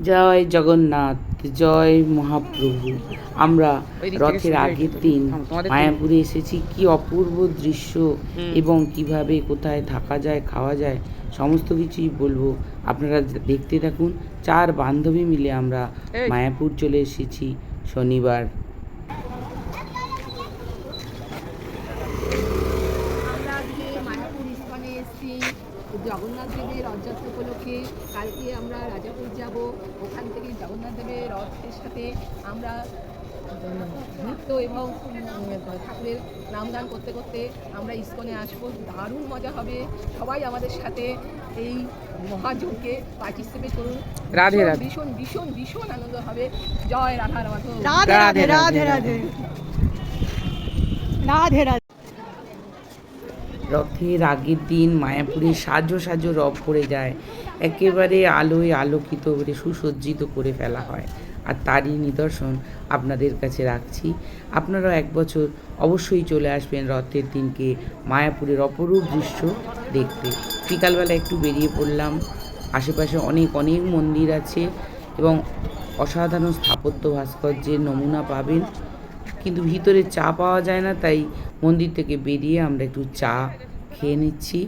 জয় জগন্নাথ, জয় মহাপ্রভু। আমরা রথের আগের দিন মায়াপুরে এসেছি। কি অপূর্ব দৃশ্য এবং কিভাবে কোথায় থাকা যায়, খাওয়া যায়, সমস্ত কিছুই বলবো। আপনারা দেখতে থাকুন। 4 বান্ধবী মিলে আমরা মায়াপুর চলে এসেছি শনিবার। আমরা আজকে মায়াপুর ইস্কনে এসেছি জগন্নাথ দেবের রথযাত্রা উপলক্ষে। কালকে আমরা রাজাপুর যাব, ওখান থেকে জগন্নাথ দেবের রথের সাথে আমরা নৃত্য এবং ঠাকুরের নামগান করতে করতে আমরা ইস্কনে আসবো। দারুণ মজা হবে, সবাই আমাদের সাথে এই মহাযজ্ঞে পার্টিসিপেট করুন। রাধে রাধে। ভীষণ ভীষণ ভীষণ আনন্দ হবে। জয় রাধা মাধব। রাধে রাধে রাধে রাধে রাধে রাধে। রথের আগের দিন মায়াপুরে সাজো সাজো রথ পড়ে যায়, একেবারে আলোয় আলোকিত করে সুসজ্জিত করে ফেলা হয়। আর তারই নিদর্শন আপনাদের কাছে রাখছি। আপনারাও এক বছর অবশ্যই চলে আসবেন রথের দিনকে মায়াপুরের অপরূপ দৃশ্য দেখতে। বিকালবেলা একটু বেরিয়ে পড়লাম। আশেপাশে অনেক অনেক মন্দির আছে এবং অসাধারণ স্থাপত্য ভাস্কর্যের নমুনা পাবেন, কিন্তু ভিতরে চা পাওয়া যায় না। তাই মন্দির থেকে বেরিয়ে আমরা একটু চা খেয়ে নিচ্ছি।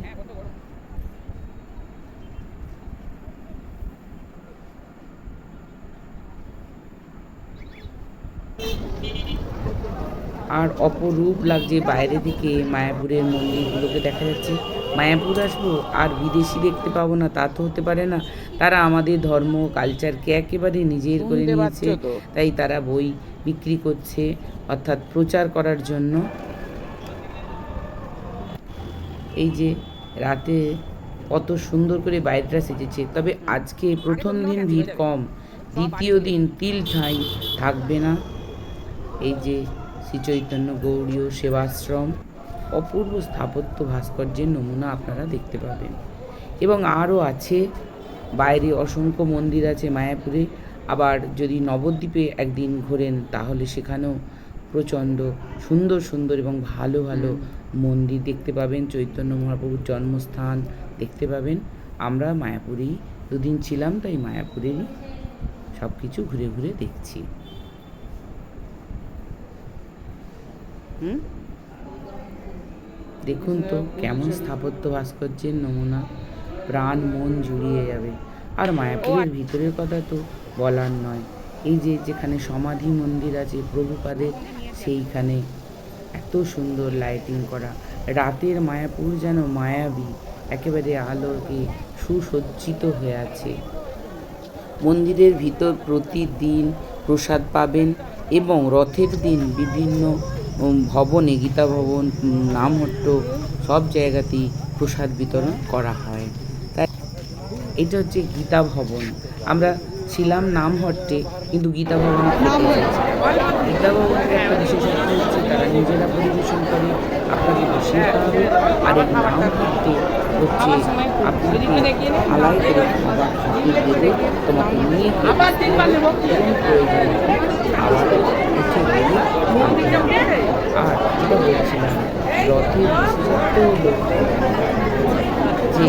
আর অপরূপ লাগছে বাইরে দিকে মায়াপুরের মন্দিরগুলোকে দেখা যাচ্ছে। মায়াপুর আসবো আর বিদেশি দেখতে পাবো না, তা তো হতে পারে না। তারা আমাদের ধর্ম কালচারকে একেবারে নিজের করে নিয়েছে, তাই তারা বই বিক্রি করছে, অর্থাৎ প্রচার করার জন্য। এই যে রাতে কত সুন্দর করে বাইরেটা সেজেছে। তবে আজকে প্রথম দিন ভিড় কম, দ্বিতীয় দিন তিল ঠাঁই থাকবে না। এই যে শ্রী চৈতন্য গৌড়ীয় সেবাশ্রম, অপূর্ব স্থাপত্য ভাস্কর্যের নমুনা আপনারা দেখতে পাবেন। এবং আরও আছে, বাইরে অসংখ্য মন্দির আছে মায়াপুরে। আবার যদি নবদ্বীপে একদিন ঘোরেন তাহলে সেখানেও প্রচণ্ড সুন্দর সুন্দর এবং ভালো ভালো মন্দির দেখতে পাবেন। চৈতন্য মহাপ্রভুর জন্মস্থান দেখতে পাবেন। আমরা মায়াপুরেই দুদিন ছিলাম, তাই মায়াপুরেরই সব কিছু ঘুরে ঘুরে দেখছি। দেখুন তো কেমন স্থাপত্য ভাস্কর্যের নমুনা, প্রাণ মন জুড়িয়ে যাবে। আর মায়াপুরের ভিতরের কথা তো বলার নয়। এই যে যেখানে সমাধি মন্দির আছে প্রভুপাদের, সেইখানে এত সুন্দর লাইটিং করা। রাতের মায়াপুর যেন মায়াবী, একেবারে আলোকে সুসজ্জিত হয়ে আছে। মন্দিরের ভিতর প্রতিদিন প্রসাদ পাবেন এবং রথের দিন বিভিন্ন ভবনে, গীতা ভবন, নামহট্ট, সব জায়গাতেই প্রসাদ বিতরণ করা হয়। তাই এটা হচ্ছে গীতা ভবন। আমরা ছিলাম নামহট্টে, কিন্তু গীতা ভবন গীতা ভবনের একটা বিশেষত্ব হচ্ছে তারা নিজেরা পরিবেশন করে, আপনাকে বসে হবে। আর এই নামহট্টে হচ্ছে আপনাকে আলাই করে খাবার ঠাকুর দেবে, তোমাকে নিয়ে প্রয়োজন আবার উঠে গেলে। আর যেটা বলছিলাম, রথের বিশেষত্ব হলো যে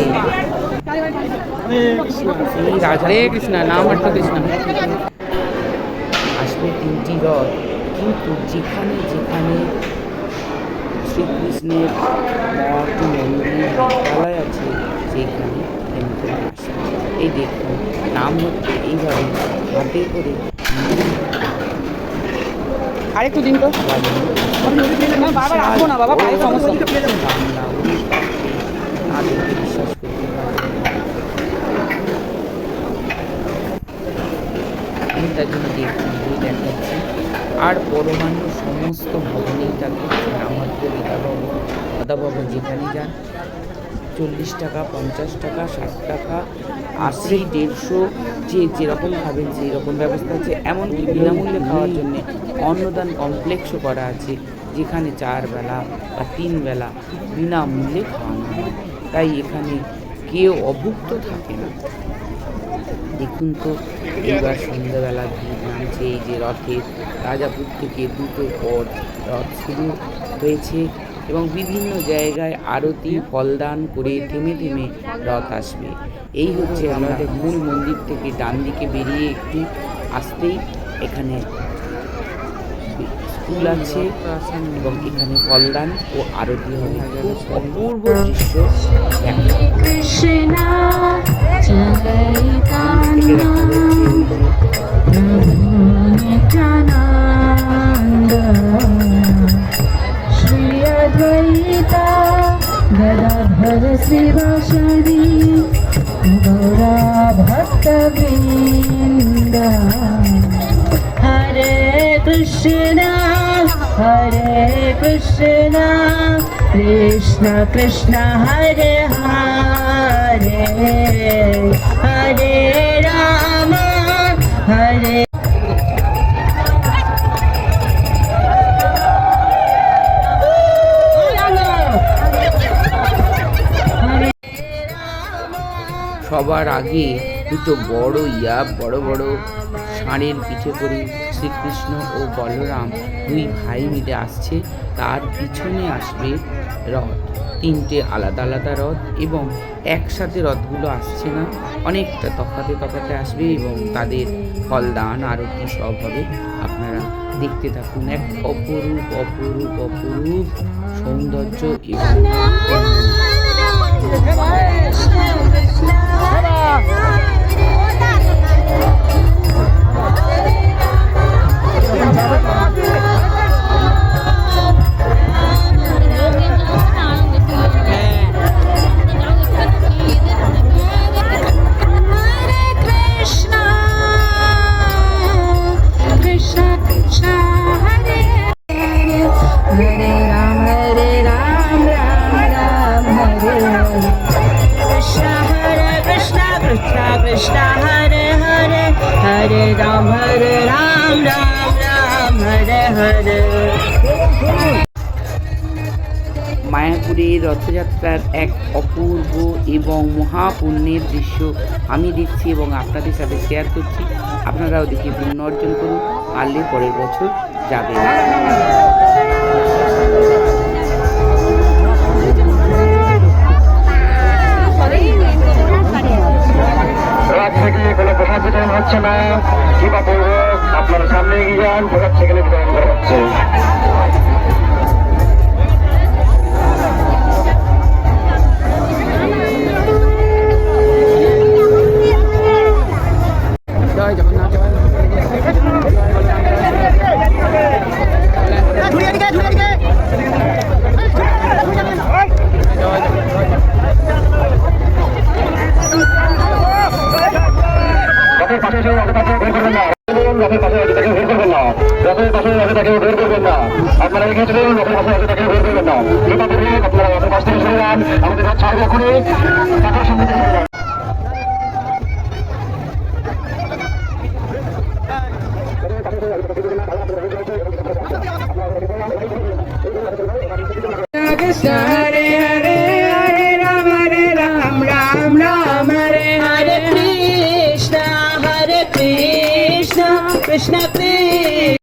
হরে কৃষ্ণ নাম কৃষ্ণ আসবে 3টি রথ, কিন্তু যেখানে যেখানে শ্রীকৃষ্ণের মঠ মন্দির বিদ্যালয় আছে সেইখানে থেমে আসবে। এই দেখুন নাম হচ্ছে এইভাবে হাতে করে আরেকটু দিন তো বাবা রাখবো না, বাবা পায়ে সমস্যা। বাংলা তাদেরকে বিশ্বাস করতে পারবে। আমি তার জন্য দেখাচ্ছি। আর পরমাণু সমস্ত ভবনেই থাকবে নামহট্ট, গীতা ভবন, দাদা ভবন, যেখানে যান 40 টাকা, 50 টাকা, 60 টাকা, 80, 150, যে যেরকম খাবেন সেই রকম ব্যবস্থা আছে। এমনকি বিনামূল্যে খাওয়ার জন্যে অন্নদান কমপ্লেক্সও করা আছে, যেখানে 4 বেলা বা 3 বেলা বিনামূল্যে খাওয়ানো হয়। তাই এখানে কেউ অভুক্ত থাকে না। দেখুন তো এবার সন্ধ্যাবেলা ভিড় নামছে। এই যে রথের রাজাপুর থেকে 2টো পর রথ শুরু হয়েছে এবং বিভিন্ন জায়গায় আরতি ফলদান করে থেমে থেমে রথ আসবে। এই হচ্ছে আমাদের মূল মন্দির থেকে ডান দিকে বেরিয়ে একটু আসতেই এখানে স্কুল আছে এবং এখানে ফলদান ও আরতি হবে। খুব অপূর্ব দৃশ্য কৃষ্ণ নিত্যানন্দ শ্রী অদ্বৈতা গদাধর শিবাসাদি গৌরা ভক্তবৃন্দ হরে কৃষ্ণ কৃষ্ণ কৃষ্ণ হরে হরে হরে রাম হরে সবার আগে দুটো বড় বড় ষাঁড়ের পিঠে করে শ্রীকৃষ্ণ ও বলরাম দুই ভাই মিলে আসছে। তার পিছনে আসবে রথ, তিনটে আলাদা আলাদা রথ এবং একসাথে রথগুলো আসছে না, অনেকটা তফাতে আসবে এবং তাদের ফলদান আরতি সব হবে। আপনারা দেখতে থাকুন, এক অপরূপ সৌন্দর্য এবং Krishna Hare Hare Hare Ram Ram Ram Hare Hare। মায়াপুরের রথযাত্রার এক অপূর্ব এবং মহাপুণ্যের দৃশ্য আমি দেখছি এবং আপনাদের সাথে শেয়ার করছি। আপনারাও দেখে পুণ্য অর্জন করুন, পারলে পরের বছর যাবেন। রাত থেকে কোনো প্রসাদ বিতরণ হচ্ছে না, কৃপা পূর্বক আপনারা সামনে এগিয়ে যান, প্রসাদ সেখানে বিতরণ করা হচ্ছে। জয় জগন্নাথ। রথের পাশে বের করবেন না, রথের পাশে তাকে বের করবেন না, রথের পাশে তাকে বের করবেন না, আপনারা এগিয়ে চলুন, রথের পাশে তাকে বের করবেন না। কৃপা পূর্বক আপনারা রথের পাশ থেকে সরে যান, আমাদের রথ ছাড়বে এখনই, তাদের সামনে থেকে সরে যান। Krishna Hare Hare Hare Ram Ram Ram Hare Hare Krishna Krishna Krishna